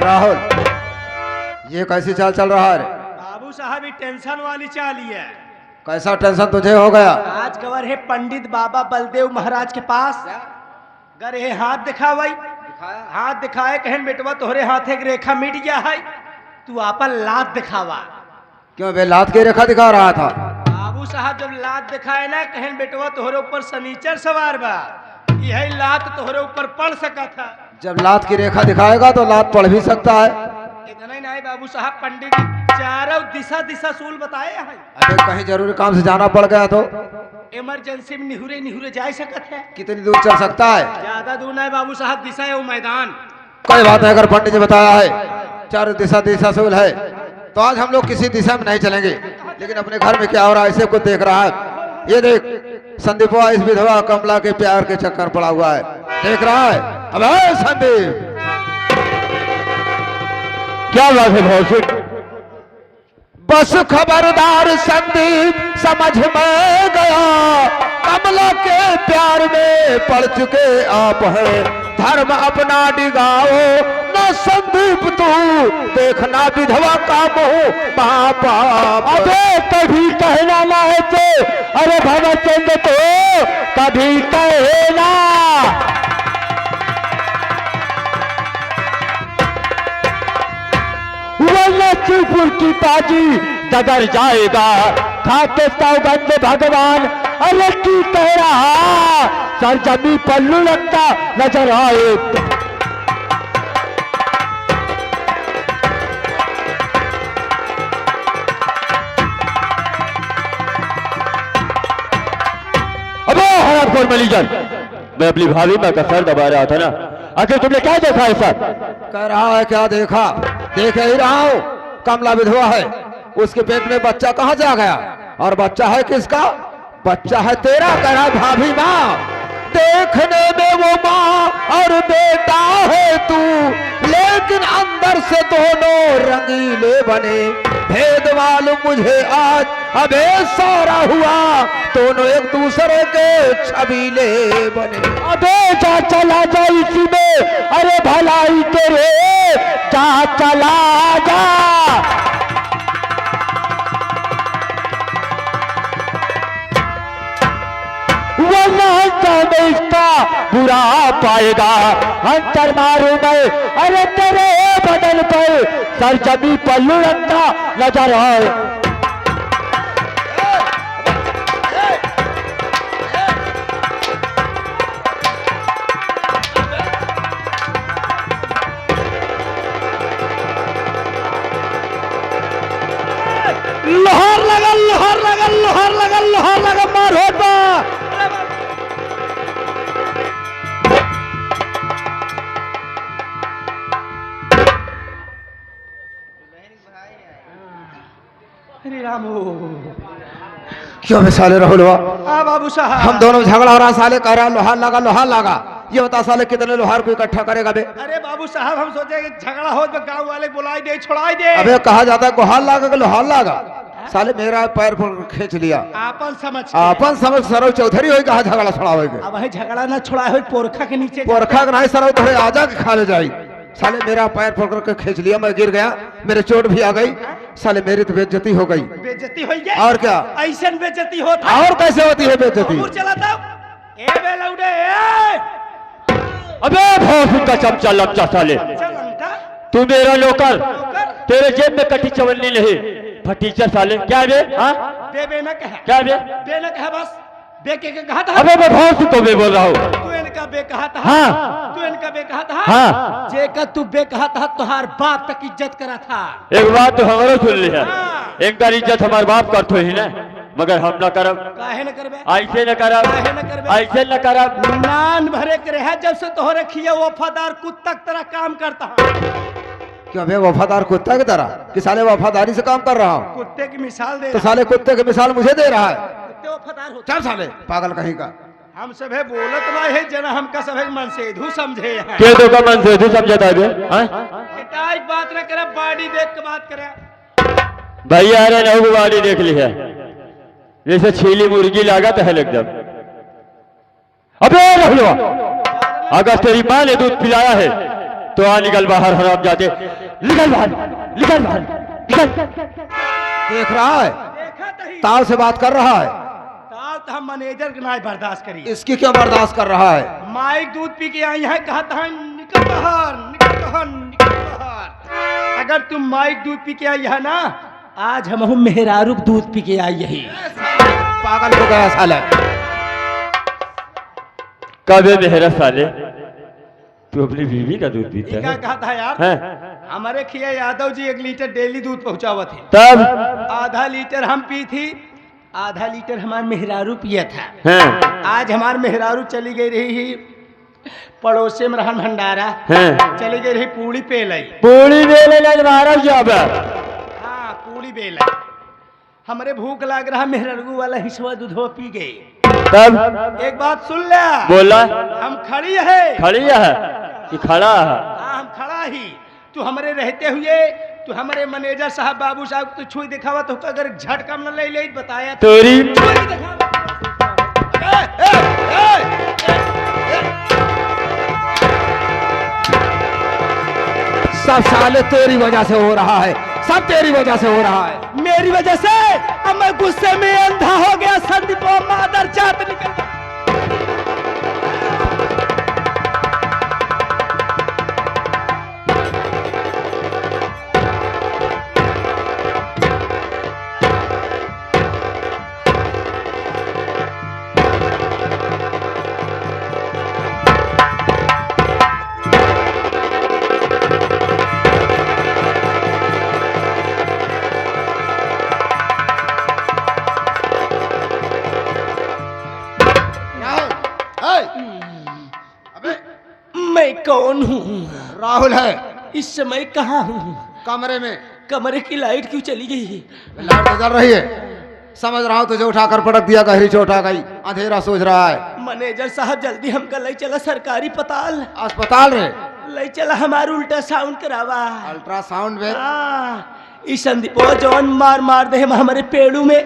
राहुल, ये कैसी चाल चल रहा है? बाबू साहब ये टेंशन वाली चाल ही है। कैसा टेंशन तुझे हो गया? आज कवर है पंडित बाबा बलदेव महाराज के पास गए है, हाथ दिखावाई, हाथ दिखाए कहन बेटवा तोहरे हाथ एक रेखा मिट गया है, तू आपन लात दिखावा। क्यों बे लात की रेखा दिखा रहा था? बाबू साहब जब लात दिखाए ना कहन बेटवा तोहरे ऊपर शनिचर सवार बा, यही लात तोहरे ऊपर पड़ सका था। जब लात की रेखा दिखाएगा तो लात पड़ भी सकता है। इतना ही नहीं बाबू साहब, पंडित चारों दिशा दिशा सूल बताए हैं। अरे कहीं जरूरी काम से जाना पड़ गया तो इमरजेंसी में निहुरे निहुरे जा सकत है। कितनी दूर चल सकता है? ज्यादा दूर नहीं बाबू साहब, दिशा है वो मैदान। कोई बात नहीं, अगर पंडित जी बताया है चारों दिशा दिशा सूल है तो आज हम लोग किसी दिशा में नहीं चलेंगे, लेकिन अपने घर में क्या हो रहा है ऐसे कुछ देख रहा है। ये देख संदीपवा इस विधवा कमला के प्यार के चक्कर पड़ा हुआ है, देख रहा है। अब संदीप क्या बात है भौसिक? बस खबरदार संदीप समझ में गया, कमला के प्यार में पड़ चुके आप हैं, धर्म अपना डिगाओ न संदीप तू, देखना विधवा का मुंह पापा। अबे कभी कहना ना है तो अरे भवचंद तो कभी कहना। शिवपुर की बाजी डगर जाएगा, खाते सौगंध भगवान अरे की कह रहा, सर जमी पर लुढ़कता नजर आए। अबे हरामखोर मलीजन, मैं अपनी भाभी में का सर दबा रहा था ना, आखिर तुमने क्या देखा है सर? कह रहा है क्या देखा? देख ही रहा हूँ, कमला विधवा है, उसके पेट में बच्चा कहाँ जा गया? और बच्चा है किसका? बच्चा है तेरा। कह रहा भाभी माँ, देखने में वो माँ और बेटा है तू, लेकिन अंदर से दोनों रंगीले बने, भेद मालूम मुझे आज अबे सारा हुआ, दोनों एक दूसरे के छबीले बने। अबे जा चला जा इसी में, अरे भलाई तेरे जा चला जा। में इसका बुरा पाएगा, अंतर मारू मैं अरे तेरे बदन पर, सर जमी पर लुढ़कता नजर आए। लोहार लगा लोहार लगा लोहार लगा लोहार लगा, मार होता। अरे रामो, क्यों बे साले राहुल? हाँ बाबू साहब, हम दोनों झगड़ा हो रहा, साले कह रहा लोहार लगा लोहार लगा। ये बता साले कितने लोहार को इकट्ठा करेगा बे? अरे बाबू साहब हम सोचे कि झगड़ा हो तो गांव वाले बुलाई दे छुड़ाई दे। अबे कहा जाता है गुहार लागा कि लोहार लागा? साले मेरा पैर खींच लिया। आपन समझ अपन समझ सरव चौधरी होई, कहा झगड़ा छुड़ावेगे? अब है झगड़ा ना छुड़ाए हो पोरखा के नीचे। पोरखा के नहीं सरव थोड़े आजा के खा ले जाई। साले मेरा पैर पकड़ के खींच लिया, मैं गिर गया, मेरे चोट भी आ गई, साले मेरी तो बेइज्जती हो गई। बेइज्जती हो गई और क्या? ऐसा बेइज्जती होता और कैसे होती है बेइज्जती? चला था ए बे लौडे ए। अबे भौसिक का चमचा लमचा साले, चल अंटा तू मेरा नौकर, तेरे जेब में कटी चवन्नी नहीं, फटीचर साले। क्या बे? हाँ बे न कह, क्या बे? बे न कह, बस बे के कहा था। अबे मैं भौसिक को बे बोल रहा हूँ। तू इनका बे कहा था। हाँ तू इनका बे कहा था। हाँ, जेका तू बे कहा था तुहार बाप तक इज्जत करा था। एक बात तो हमारे सुन ली है, इनका इज्जत हमारे बाप करते ही ना, मगर हम न करब। काहे न करबे? ऐसे न करब, काहे न करबे? ऐसे न करब। नान भरे के रहे जब से तोहरे खिया वफादार कुत्ता की तरह काम करता। क्यों बे वफादार कुत्ता की तरह? कि साले वफादारी से काम कर रहा हूँ? कुत्ते की मिसाल दे तो साले कुत्ते की मिसाल मुझे दे रहा है। कुत्ते वफादार होते। चल साले पागल कहीं का। हम सब है बोलत ना है जना हमका सब है मन से धू समझे हैं। के तो का मन से तू समझता है? बेटा एक बात ना करे, बॉडी देख के बात करे। भैया अरे नहु गाड़ी देख ली है, जैसे छीली मुर्गी लागत है एकदम। अबे रहुलवा, अगर तेरी माँ ने दूध पिलाया है तो आ निकल बाहर हराम जाते, निकल बाहर, निकल बाहर, निकल। देख रहा है देखा तही ताव से बात कर रहा है, ताव तो हम मैनेजर के नाय बर्दाश्त करी। इसकी क्यों बर्दाश्त कर रहा है? माइक दूध पी के आई है, कहा था निकल बाहर, निकल बाहर, निकल बाहर। अगर तुम माइक दूध पी के आई है ना, आज हम मेहरारू दूध पी के आई यही। पागल हो गया साले। कबे मेहरा साले, तू अपनी बीवी का दूध पीता क्या है? कहा था यार? हैं? हमारे खिया यादव जी 1 लीटर डेली दूध पहुंचावा थे। तब आधा लीटर हम पी थी, आधा लीटर हमार मेहरारू पिया था। हैं? आज हमार मेहरारू चली गई रही पड़ोसे में रहन भंडारा, हैं? चली गई रही पूड़ी पे लाई। पूरी बेले लग महाराज जाब। हाँ पूड़ी बेला। हमरे भूख लाग रहा, मेहरारू वाला हिस्सा दूधो पी गए। तब एक बात सुन ले, बोला हम खड़ी है, खड़ी है कि खड़ा है? हाँ हम खड़ा ही। तू हमारे रहते हुए, तू हमारे मैनेजर साहब बाबू साहब तू छुई दिखावा तो अगर झटका न ले ले बताया तो तोरी छुई दिखावा। सब साले तेरी वजह से हो रहा है, सब तेरी वजह से हो रहा है। मेरी वजह से अब मैं गुस्से में अंधा हो गया। संदीप मादर जात निकल। मैं कौन हूँ? राहुल है, इस समय कहाँ हूँ? कमरे में। कमरे की लाइट क्यों चली गई? लाइट तो जल रही है, समझ रहा हूँ तुझे उठाकर पटक दिया, गहरी चोट आ गई, अंधेरा सोच रहा है। मैनेजर साहब जल्दी हमका ले चला सरकारी अस्पताल। अस्पताल में ले चला हमारा अल्ट्रासाउंड करावा। अल्ट्रासाउंड में? इस संदीपो जौन मार मार दे हमारे पेड़ू में,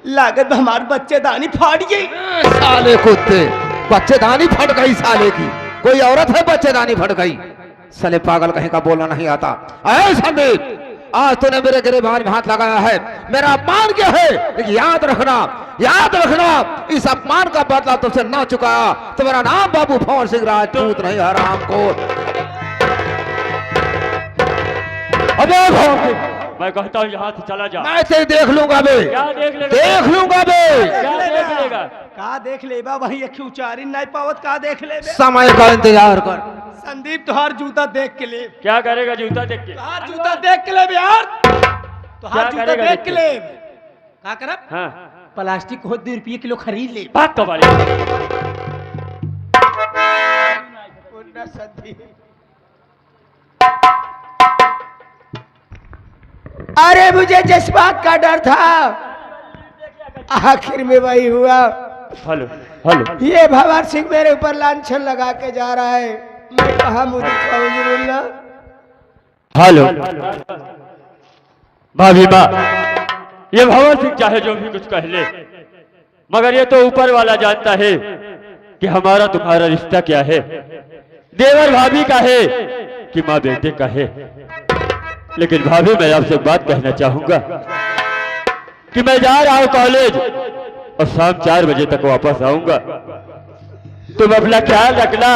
लागत हमारे बच्चेदानी फाड़ गई। साले कुत्ते, बच्चेदानी फट गई साले की। कोई औरत है बच्चेदानी फट गई? साले पागल कहीं का बोलना नहीं आता। अरे संदीप, आज तूने मेरे गिरबान में हाथ लगाया है, मेरा अपमान क्या है? लेकिन याद रखना, याद रखना, इस अपमान का बदला तुझसे ना चुकाया तो मेरा नाम बाबू भंवर सिंह राजपूत नहीं, हराम को। अबे मैं कहता हूँ यहाँ से चला जा। मैं तेरे देख लूंगा बे, क्या देख लेगा? देख लूंगा बे। क्या देख लेगा? का देख लेबा? वही अखी उचारी नहीं पावत, का देख लेबे? समय का इंतजार कर। संदीप तुहार जूता देख के ले। क्या करेगा जूता देख के? तुहार जूता देख के ले यार, तुहार क्या जूता करेगा देख के देख ले। का करब? हाँ प्लास्टिक हो 2 रुपये किलो खरीद ले। बात तो बारी। अरे मुझे जिस बात का डर था आखिर में वही हुआ। हेलो हेलो, ये भंवर सिंह मेरे ऊपर लांछन लगा के जा रहा है, मैं कहा मुझे दिखाऊंगी बोलना। हेलो भाभी माँ, ये भंवर सिंह चाहे जो भी कुछ कह ले, मगर ये तो ऊपर वाला जानता है कि हमारा तुम्हारा रिश्ता क्या है। देवर भाभी का है कि माँ बेटे का है। लेकिन भाभी मैं आपसे बात कहना चाहूंगा कि मैं जा रहा हूं कॉलेज और शाम 4 बजे तक वापस आऊंगा। तुम अपना ख्याल रखना,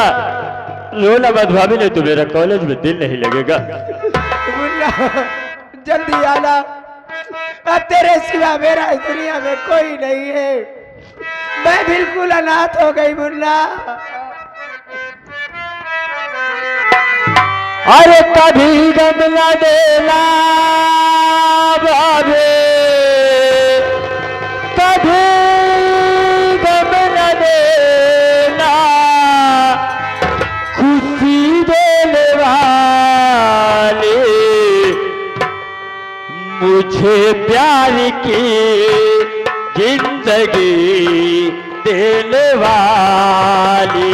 रोना मत भाभी, नहीं तो मेरा कॉलेज में दिल नहीं लगेगा। जल्दी आना, अब तेरे सिवा मेरा इस दुनिया में कोई नहीं है। मैं बिल्कुल अनाथ हो गई मुन्ना। अरे कभी गम न देना भाभी, कभी गम न देना, खुशी देने वाली, मुझे प्यार की जिंदगी देने वाली।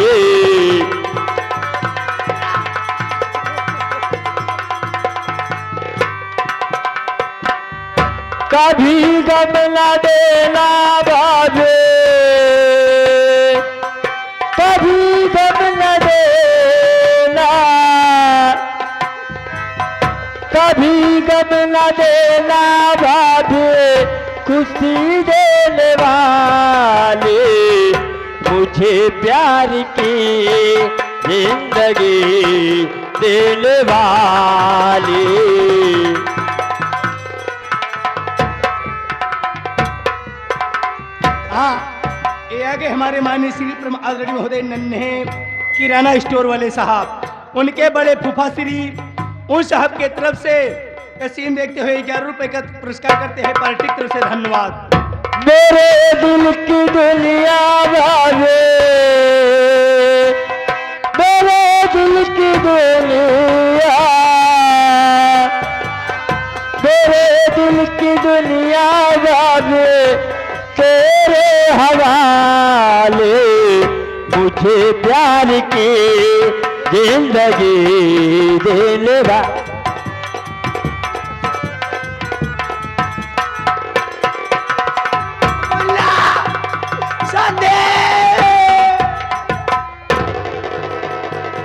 कभी गम न देना भाभी, कभी गम न देना, गम न देना भाभी खुशी देने वाले, मुझे प्यार की जिंदगी देने वाले। हाँ, ये आगे हमारे माननीय श्री परम आदरणीय महोदय नन्हे किराना स्टोर वाले साहब, उनके बड़े फूफा श्री उन साहब के तरफ से ये सीन देखते हुए 11 रुपए का पुरस्कार करते हैं। पार्टी की तरफ से धन्यवाद। मेरे दिल की दुनिया भावे, मेरे दिल की दुनिया, मेरे दिल की दुनिया भावे तेरे हवाले, मुझे प्यार की जिंदगी देने वाले।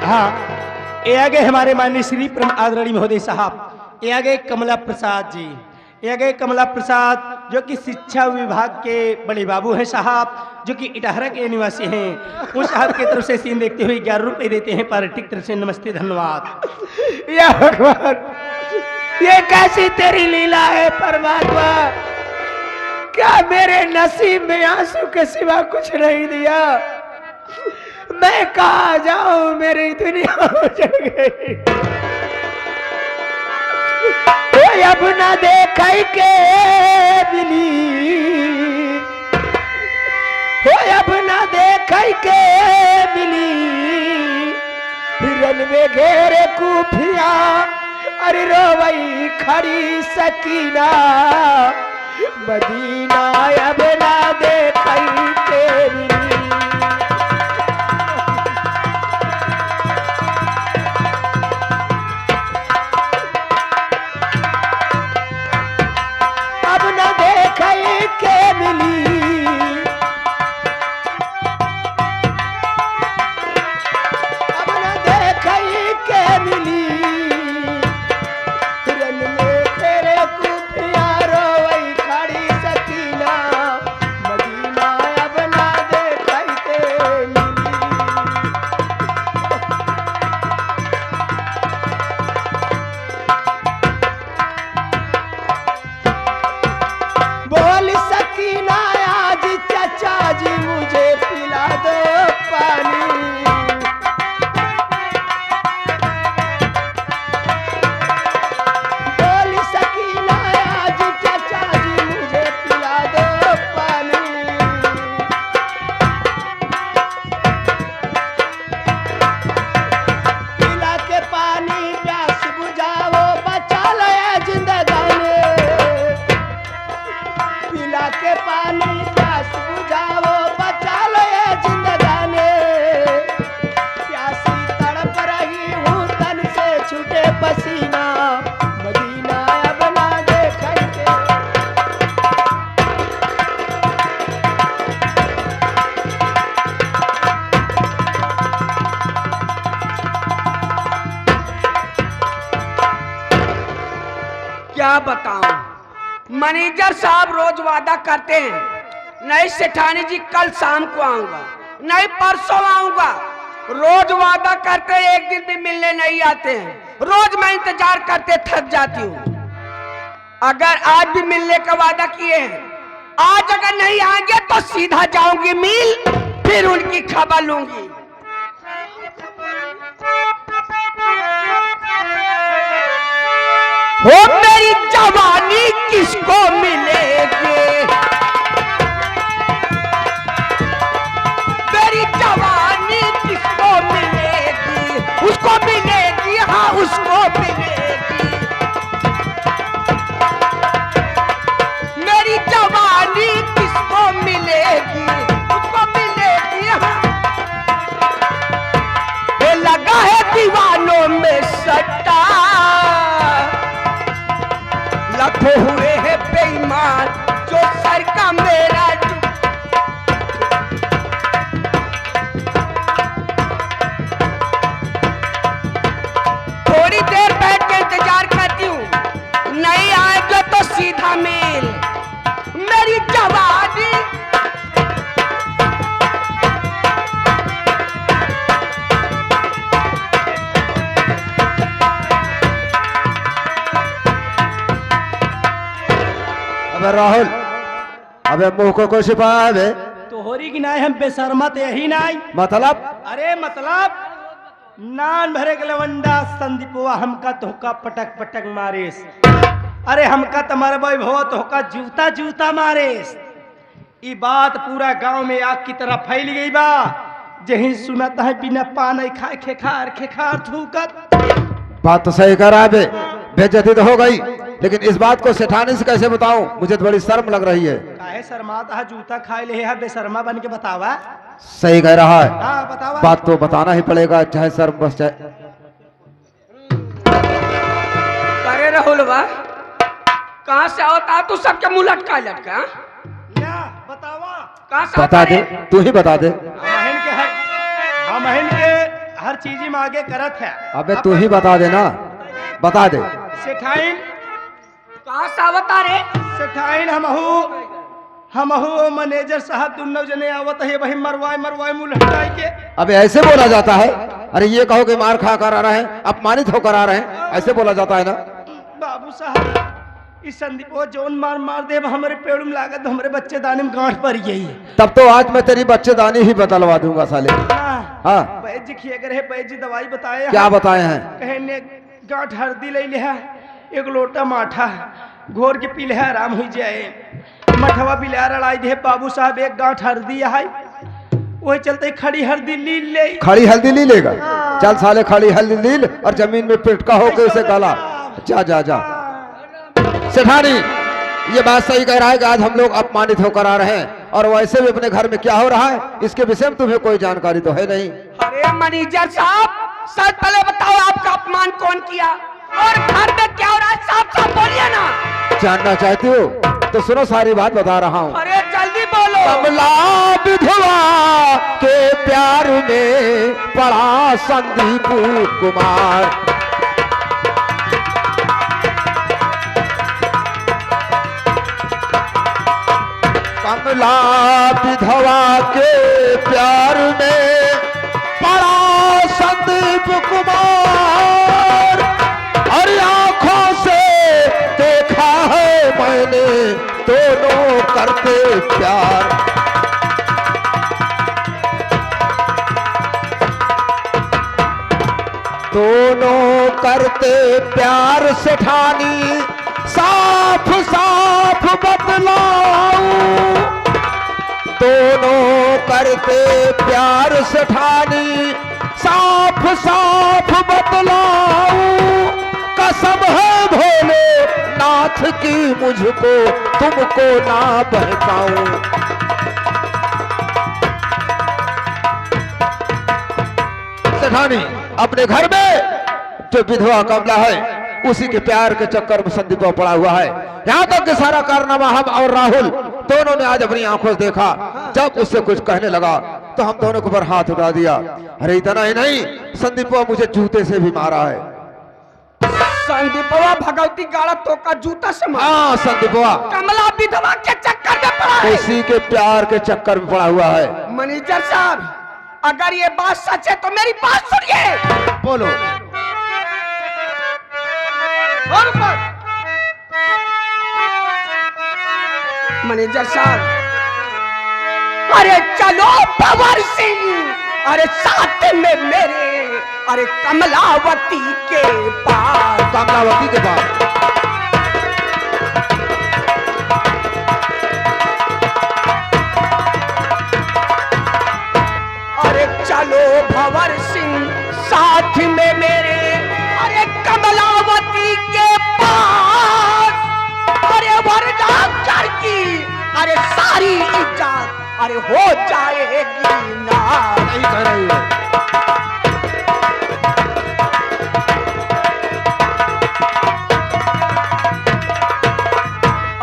हाँ, ये आगे हमारे माननीय श्री परम आदरणीय महोदय साहब, ये आगे कमला प्रसाद जी, ये आगे कमला प्रसाद जो कि शिक्षा विभाग के बड़े बाबू हैं साहब, जो कि इटाहरा के निवासी हैं। उस साहब की तरफ से सीन देखते हुए 11 रुपए देते हैं। पार्टी की तरफ से नमस्ते धन्यवाद। या भगवान, ये कैसी तेरी लीला है परमात्मा, क्या मेरे नसीब में आंसू के सिवा कुछ नहीं दिया। मैं कहाँ जाऊं, मेरी दुनिया उजड़ गई। कोई अब न देखे के मिली, कोई अब न देखे के मिली, हिरन में घेरे कुफिया, अरे रोवई खड़ी सकीना, मदीना अब न देखे के मिली। क्या बताऊं, मैनेजर साहब रोज वादा करते हैं, नहीं सेठानी जी कल शाम को आऊंगा, नहीं परसों आऊंगा। रोज वादा करते हैं, एक दिन भी मिलने नहीं आते हैं। रोज मैं इंतजार करते थक जाती हूँ। अगर आज भी मिलने का वादा किए हैं, आज अगर नहीं आएंगे तो सीधा जाऊंगी मिल, फिर उनकी खबर लूंगी। हो मेरी जवानी किसको मिलेगी, मेरी जवानी किसको मिलेगी, उसको मिलेगी, हाँ उसको मिलेगी। मेरी जवानी किसको मिलेगी, उसको मिलेगी, हाँ। ये लगा है दीवानों में सट्टा, लाखों हुए हैं बेईमान राहुल, अबे मुंह को छिपाया है बे? तो होरी की नाई हम बेशर्मत यही नाई। मतलब अरे मतलब नान भरे के लवंडा संदीपवा हमका तोहका पटक पटक मारेस। अरे हमका तुम्हारे भाई भो तोहका जूता जूता मारेस। ये बात पूरा गांव में आग की तरह फैल गई बा। जहीं सुनता है बिना पानी खाए खेखार खेखार थूकत। बात तो सही कर रहा है बे, बेइज्जती तो हो गई, लेकिन इस बात को सेठानी से कैसे बताऊं? मुझे तो बड़ी शर्म लग रही है। काहे शर्माता है? जूता खाए ले है बेशर्मा बन के बतावा। सही कह रहा है, हाँ बतावा। बात तो बताना ही पड़ेगा, चाहे शर्म बस चाहे। अरे राहुल बा, कहाँ से होता तू? सबके मुंह लटका लटका या बतावा। कहाँ से बता होता दे, रे? तू ही बता दे। हमहन के हर चीज में आगे करत है। अबे तू ही बता दे ना, बता दे। सेठाइन कहाँ से होता रे? सेठाइन हमहू मैनेजर साहब दोनों जने आवत है वही मरवाए मरवाए मुंह लटकाई के। अबे ऐसे बोला जाता है? अरे ये कहो कि मार खा कर आ रहे हैं, अपमानित होकर आ रहे हैं, ऐसे बोला जाता है ना? बाबू साहब इस संदीपो जोन मार मार दे हमारे पेड़ में लागत हमारे बच्चे दाने में गांठ पड़ गई है। तब तो आज मैं तेरी बच्चेदानी ही बदलवा दूंगा साले। हाँ बैज जी खिए करे बैज जी दवाई बताए क्या बताए हैं? कहने गांठ हल्दी ले लिया, एक लोटा माठा घोर के पी ले आराम हो जाए। मठवा बिलार लड़ाई दे बाबू साहब, एक गांठ हल्दी है वही चलते खड़ी हल्दी ली ले। खड़ी हल्दी ली लेगा? चल साले खड़ी हल्दी लील और जमीन में पिटका होकर उसे गाला। जा जा जा। सेठानी ये बात सही कह रहा है कि आज हम लोग अपमानित होकर आ रहे हैं, और वैसे भी अपने घर में क्या हो रहा है इसके विषय में तुम्हें कोई जानकारी तो है नहीं। अरे मैनेजर साहब, सर पहले बताओ आपका अपमान कौन किया और घर में क्या हो रहा है? साफ साफ बोलिए ना। जानना चाहती हो तो सुनो, सारी बात बता रहा हूँ। अरे जल्दी बोलो। कमला विधवा के प्यार में पड़ा संदीप कुमार। कमला विधवा के प्यार में पड़ा संदीप कुमार, और आंखों से देखा है मैंने दोनों करते प्यार। दोनों करते प्यार सेठानी, साफ साफ बतलाऊं। दोनों करते प्यार सेठानी, साफ साफ बतलाऊं। कसम है भोले नाथ की मुझको तुमको ना बहकाऊं। सेठानी अपने घर में जो विधवा कमला है उसी के प्यार के चक्कर में संदीप पड़ा हुआ है। यहाँ तक कि सारा कारनामा हम और राहुल दोनों ने आज अपनी आंखों से देखा। जब उससे कुछ कहने लगा तो हम दोनों के ऊपर हाथ उठा दिया। अरे इतना ही नहीं, संदीपवा मुझे जूते से भी मारा है। संदीपवा भगवती गाड़ा तो का जूता से मारा? हाँ संदीपवा कमला विधवा के चक्कर में पड़ा है। उसी के प्यार के चक्कर में पड़ा हुआ है। मैनेजर साहब, अगर ये बात सच है तो मेरी बात सुनिए। बोलो। और ऊपर। मैनेजर साहब, अरे चलो पवर सिंह, अरे साथ में मेरे, अरे कमलावती के पास। कमलावती के पास? अरे चलो भंवर सिंह साथ में मेरे, अरे कमलावती के पास। अरे वरना घर की अरे सारी इज्जत अरे हो जाएगी ना। नहीं कह रही है।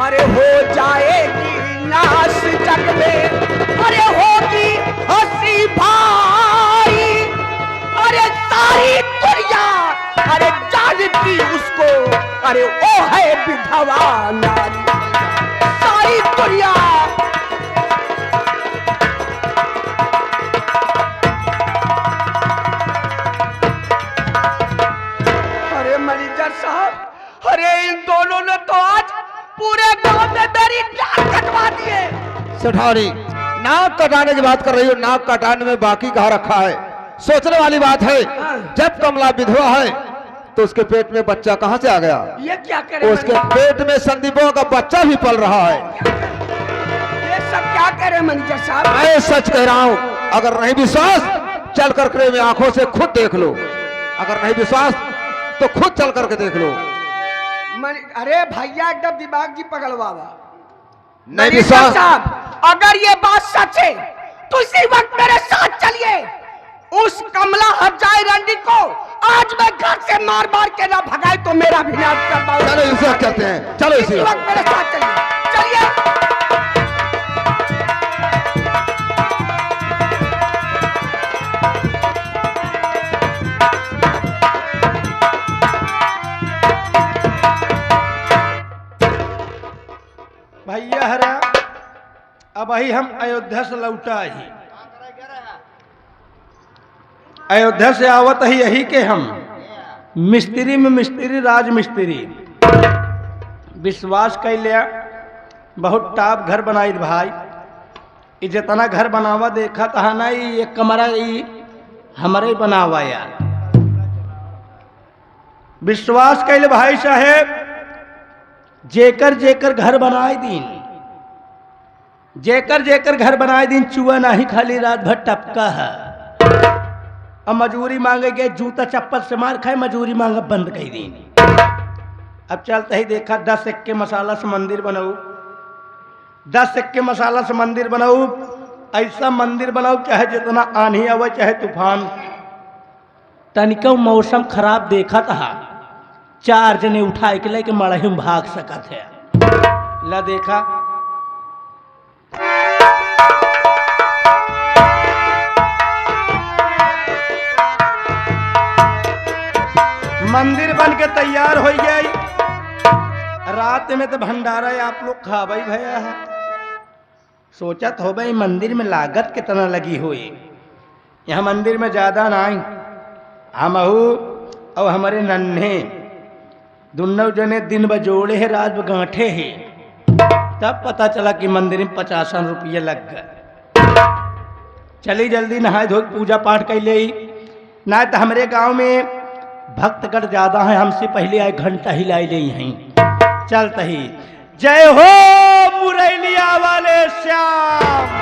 अरे हो जाएगी नाश जग में, अरे होगी हंसी भाई। अरे सारी दुनिया अरे जानती उसको, अरे वो है विधवा नारी। सारी दुनिया अरे मैनेजर साहब, अरे इन दोनों ने तो आज पूरे गांव में मेरी सेठानी नाक कटाने की बात कर रही हो, नाक कटाने में बाकी कहा रखा है? सोचने वाली बात है। जब कमला विधवा है तो उसके पेट में बच्चा कहां से आ गया? ये क्या करे उसके पेट में संदीपों का बच्चा भी पल रहा है। ये सब क्या करे मैनेजर साहब? मैं सच कह रहा हूं, अगर नहीं विश्वास चल करके में आंखों से खुद देख लो। अगर नहीं विश्वास तो खुद चल करके देख लो। अरे भैया एकदम दिमाग जी पकड़वावा। नहीं विश्वास साहब, अगर ये बात सच है तो इसी वक्त मेरे साथ चलिए। उस कमला हजाई रंडी को आज मैं घर से मार मार के ना भगाए तो मेरा भी नाश कर पाऊंगा। चलो इसे वक्त करते हैं, चलो इसी वक्त मेरे साथ चलिए, चलिए। भैया हरा अब ही हम अयोध्या से लौटा ही, अयोध्या से आवत ही यही के हम मिस्त्री में मिस्त्री राज मिस्त्री विश्वास कर लिया। बहुत टाप घर बनाई भाई, ये जितना घर बनावा देखा था ना, ये कमरा ये हमारे ही बनावा यार। विश्वास कर ले भाई साहेब, जेकर जेकर घर बनाए दिन, जेकर जेकर घर बनाए दिन चुआ नहीं खाली रात भर टपका है। अब मजूरी मांगे गए, जूता चप्पल से मार खाए, मजूरी मांगा बंद कर दी। अब चलते ही देखा 10 सिक्के मसाला से मंदिर बनाऊ, 10 सिक्के मसाला से मंदिर बनाऊ, ऐसा मंदिर बनाऊ चाहे जितना आंधी आवे चाहे तूफान। तनिका मौसम खराब देखा था, 4 जने उठाए के लेके मड़ही में भाग सकत है। ला देखा मंदिर बन के तैयार हो गई। रात में तो भंडारा आप लोग खाबई भया है। सोचत हो भाई मंदिर में लागत कितना लगी हुई। यहाँ मंदिर में ज्यादा नहीं, हम और हमारे नन्हे दोनों जने दिन बजोड़े है रात गांठे है। तब पता चला कि मंदिर में 50 रुपये लग गए। चली जल्दी नहाए धो पूजा पाठ कर ले। ना तो हमारे गांव में भक्तगण ज्यादा है, हमसे पहले आए घंटा हिलाई ले यहीं चलता ही। जय हो मुरैलिया वाले श्याम।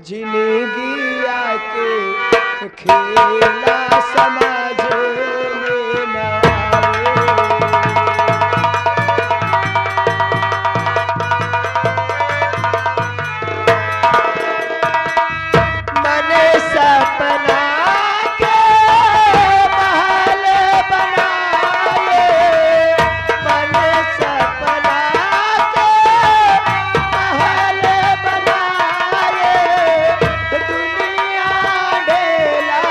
जिंदगी आके खेला समझ में न आवे। मैंने सपना के महल बनाए, मैंने सपना के महल बनाए, दुनिया ढेला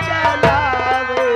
चलावे।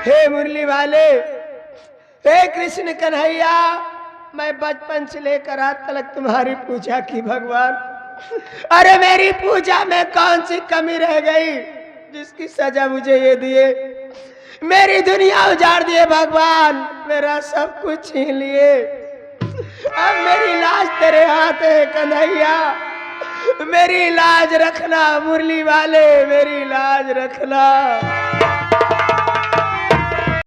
हे मुरली वाले, हे कृष्ण कन्हैया, मैं बचपन से लेकर आज तक तुम्हारी पूजा की भगवान। अरे मेरी पूजा में कौन सी कमी रह गई जिसकी सजा मुझे ये दिए? मेरी दुनिया उजाड़ दिए भगवान, मेरा सब कुछ छीन लिए। अब मेरी लाज तेरे हाथ है कन्हैया, मेरी लाज रखना मुरली वाले, मेरी लाज रखना।